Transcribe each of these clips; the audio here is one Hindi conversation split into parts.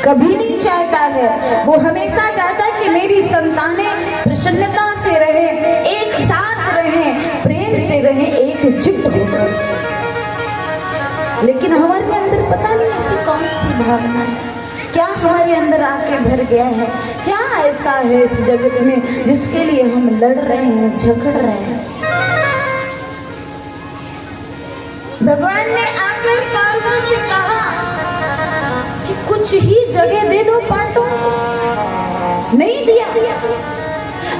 कभी नहीं चाहता है। वो हमेशा चाहता है कि मेरी संतानें प्रसन्नता से रहे, एक साथ रहे, प्रेम से रहे, एकजुट होकर। लेकिन हमारे अंदर पता नहीं ऐसी कौन सी भावना है, क्या हमारे अंदर आके भर गया है, क्या ऐसा है इस जगत में जिसके लिए हम लड़ रहे हैं, झगड़ रहे हैं। भगवान ने आकर कौरवों से कहा कि कुछ ही जगह दे दो पांडवों को, नहीं दिया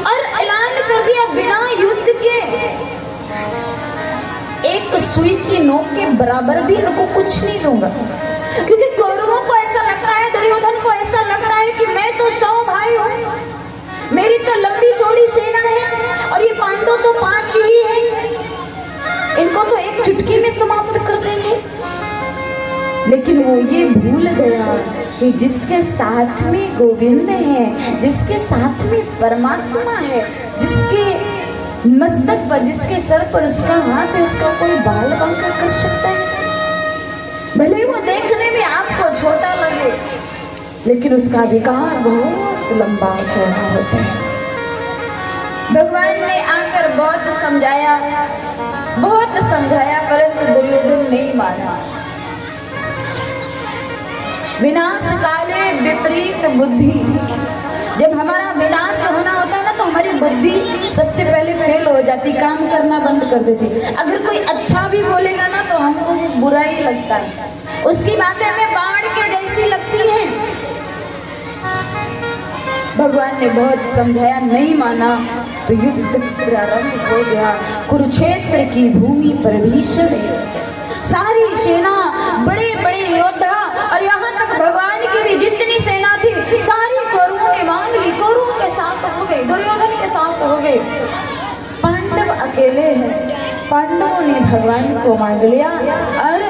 और ऐलान कर दिया बिना युद्ध के एक सुई की नोक के बराबर भी इनको कुछ नहीं दूंगा। क्योंकि कौरवों को ऐसा लगता है, दुर्योधन को ऐसा लगता है कि मैं तो 100 भाई हूं, मेरी तो लंबी चौड़ी सेना है और ये पांडव तो 5 ही है, इनको तो एक चुटकी में समाप्त कर देंगे। लेकिन वो ये भूल गया कि जिसके साथ में गोविंद है, जिसके साथ में परमात्मा है, जिसके मस्तक पर, जिसके सर पर उसका हाथ है, उसका कोई बाल बांका कर सकता है? भले वो देखने में आपको छोटा लगे, लेकिन उसका विकार बहुत लंबा चौड़ा होता है। भगवान ने आकर बहुत समझाया, परंतु दुर्योधन नहीं माना। विनाश काले विपरीत बुद्धि। जब हमारा विनाश होना होता है ना, तो हमारी बुद्धि सबसे पहले फेल हो जाती, काम करना बंद कर देती। अगर कोई अच्छा भी बोलेगा ना तो हमको बुरा ही लगता है, उसकी बातें हमें बाढ़ के जैसी लगती हैं। भगवान ने बहुत समझाया, नहीं माना तो युद्ध प्रारंभ हो गया। कुरुक्षेत्र की भूमि पर भीषण सारी सेना, बड़े बड़े योद्धा और यहाँ तक भगवान की भी जितनी सेना थी सारी कौरवों ने मांग ली, कौरवों के साथ हो गए, दुर्योधन के साथ हो गए। पांडव अकेले हैं, पांडवों ने भगवान को मांग लिया और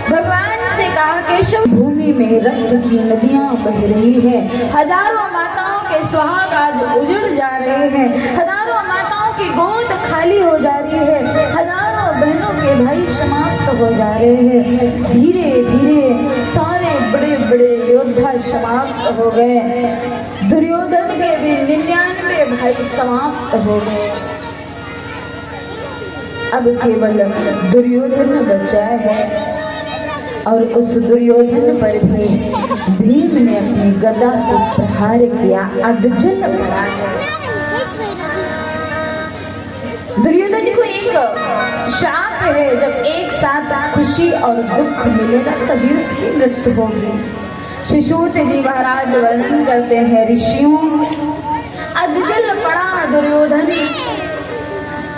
भगवान से कहा, केशव भूमि में रक्त की नदियां बह रही हैं, हजारों माताओं के सुहाग आज उजड़ जा रहे हैं, हजारों माताओं की गोद खाली हो जा रही है, हजारों बहनों के भाई समाप्त हो जा रहे हैं। धीरे धीरे सारे बड़े बड़े योद्धा समाप्त हो गए, दुर्योधन के भी 99 भाई समाप्त हो गए। अब केवल दुर्योधन बचा है और उस दुर्योधन पर भी भीम ने अपनी गदा से प्रहार किया, अधजल पड़ा है। दुर्योधन को एक शाप है, जब एक साथ खुशी और दुख मिलेगा तभी उसकी मृत्यु होगी। शिशुत जी महाराज वर्णन करते हैं, ऋषियों, अधजल पड़ा दुर्योधन,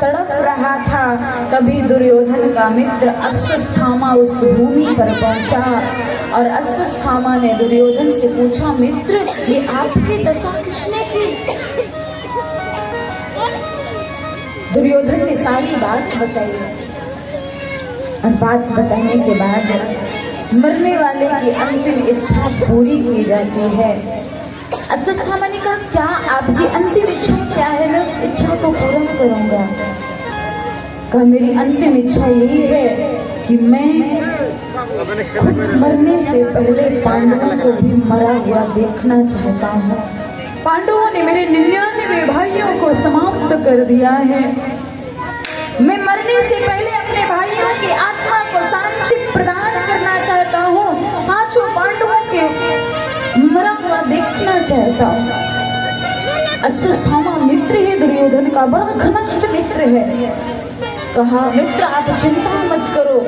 तड़प रहा था। तभी दुर्योधन का मित्र अश्वत्थामा उस भूमि पर पहुंचा और अश्वत्थामा ने दुर्योधन से पूछा, मित्र ये आपकी दशा किसने की? दुर्योधन ने सारी बात बताई और बात बताने के बाद मरने वाले की अंतिम इच्छा पूरी की जाती है। अश्वत्थामा ने कहा, क्या आपकी अंतिम इच्छा क्या है? मैं उस इच्छा को पूर्ण करूंगा। कहा, मेरी अंतिम इच्छा यही है कि मैं खुद मरने से पहले पांडवों को भी मरा हुआ देखना चाहता हूँ। पांडवों ने मेरे 99 भाइयों को समाप्त कर दिया है, मैं मरने से पहले अपने भाइयों की आत्मा को शांति प्रदान करना चाहता हूँ, 5 पांडवों के मरा हुआ देखना चाहता हूँ। अश्वत्थामा मित्र है दुर्योधन का, बड़ा घनिष्ठ मित्र है। कहा, मित्र आप चिंता मत करो,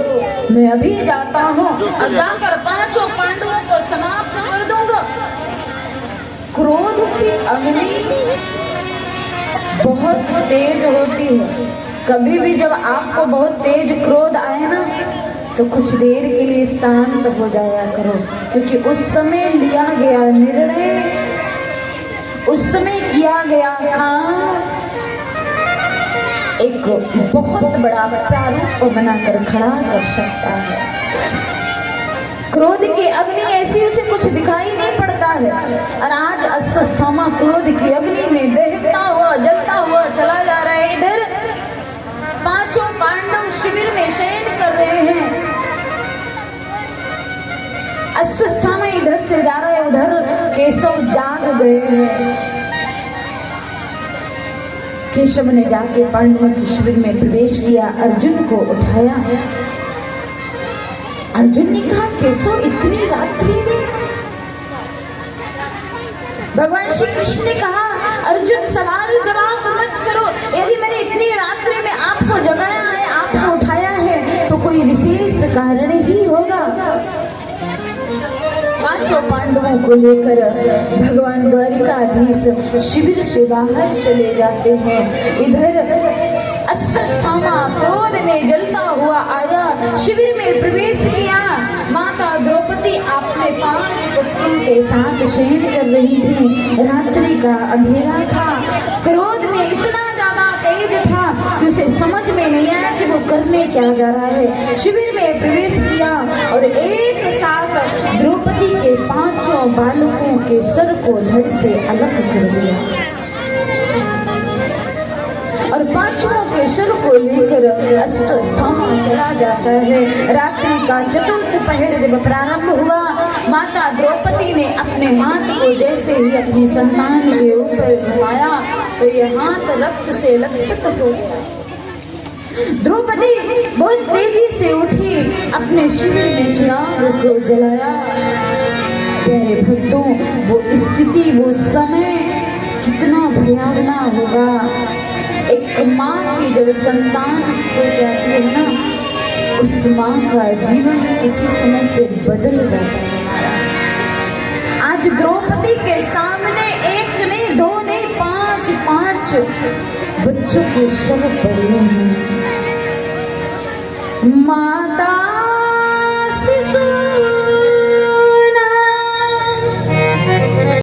मैं अभी जाता हूँ और जाकर 5 पांडवों को समाप्त कर दूंगा। क्रोध की अग्नि बहुत तेज होती है, कभी भी जब आपको बहुत तेज क्रोध आए ना तो कुछ देर के लिए शांत हो जाया करो, क्योंकि उस समय लिया गया निर्णय, उस समय किया गया काम एक बहुत बड़ा प्रारूप बनाकर खड़ा कर सकता है। क्रोध की अग्नि ऐसी उसे कुछ दिखाई नहीं पड़ता है और आज अश्वत्थामा क्रोध की अग्नि में दहकता हुआ जलता हुआ चला जा रहा है। इधर 5 पांडव शिविर में शयन कर रहे हैं, अश्वत्थामा इधर से जा रहा है उधर गए हैं। केशव ने जाके पांडवों के शिविर में प्रवेश किया, अर्जुन को उठाया। अर्जुन ने कहा, केशव इतनी रात्रि में? भगवान श्री कृष्ण ने कहा, अर्जुन सवाल जवाब मत करो। यदि मैंने इतनी रात्रि में आपको जगाया है, आपको उठाया है, तो कोई विशेष कारण ही होगा। पांचों पांडवों को लेकर भगवान द्वारिकाधीश शिविर से बाहर चले जाते हैं। इधर अश्वत्थामा क्रोध में जलता हुआ आया, शिविर में प्रवेश किया। माता द्रौपदी अपने 5 पुत्रों के साथ शयन कर रही थी। रात्रि का अंधेरा था, क्रोध में इतना ज्यादा तेज था कि उसे समझ में नहीं आया कि वो करने क्या जा रहा है। शिविर में प्रवेश किया और एक साथ द्रौपदी के 5 बालकों के सर को धड़ से अलग कर दिया और 5 के सर को लेकर अश्वत्थामा चला जाता है। रात्रि का चतुर्थ पहर जब प्रारंभ हुआ, माता द्रौपदी ने अपने हाथ को जैसे ही अपनी संतान के ऊपर घुमाया तो यह हाथ रक्त से लथपथ हो गया। द्रौपदी बहुत तेजी से उठी, अपने शिविर में चिराग को जलाया। प्यारे भक्तों, वो स्थिति, वो समय कितना भयावना होगा। एक माँ की जब संतान हो जाती है ना, उस माँ का जीवन उसी समय से बदल जाता है। आज द्रौपदी के सामने 1 नहीं 2 नहीं 5 बच्चों के शव पड़े हैं। माता